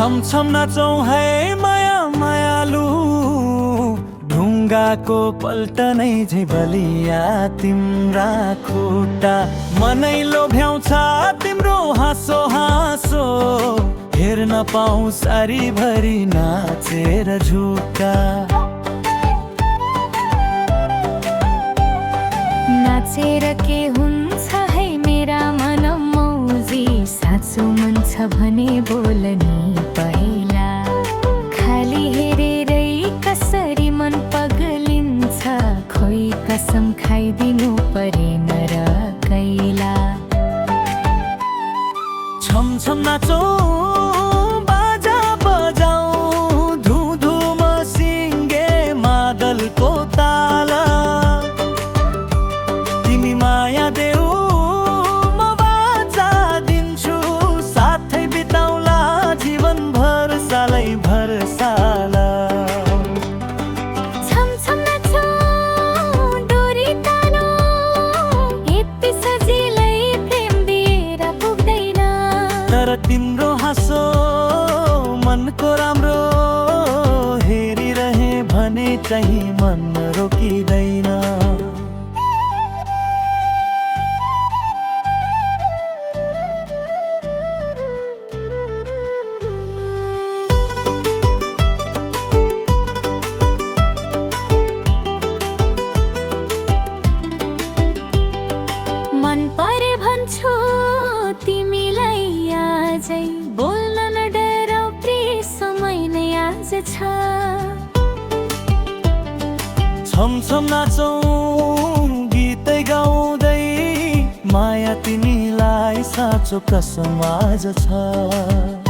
छम छम नाचौँ है माया मायालु ढुङ्गाको पल्टनै झै बलिया तिम्रा खुट्टा मनै लोभ्याउँछ तिम्रो हाँसो हाँसो हेर्न पाऊँ सारीभरि नाचेर झुक्का नाचेर के हुन्छ है मेरा मन मौजी साँचो मन छ भने बोल्ने पहिला खाली हेरेरै कसरी मन पगलिन्छ खोइ कसम खाइदिनु परेन र कैला छम छम नाचौँ बाजा बजाऊ धुधुम सिङ्गे मादलको ताल तिमी माया देऊ म बाजा दिन्छु साथै बिताउला जीवनभर सालै भर साला छम छम नाचौँ डोरी तानो यति सजिलै प्रेम दिएर पुग्दैन तर तिम्रो हाँसो मनको राम्रो हेरिरहे भने चाहिँ मन रोकिँदैन मन परे भन्छु तिमीलाई आजै बोल्न न डराउ प्रिय समय नै आज छ छम छम नाचौँ गीतै गाउँदै माया तिमीलाई साँचो कसम आज छ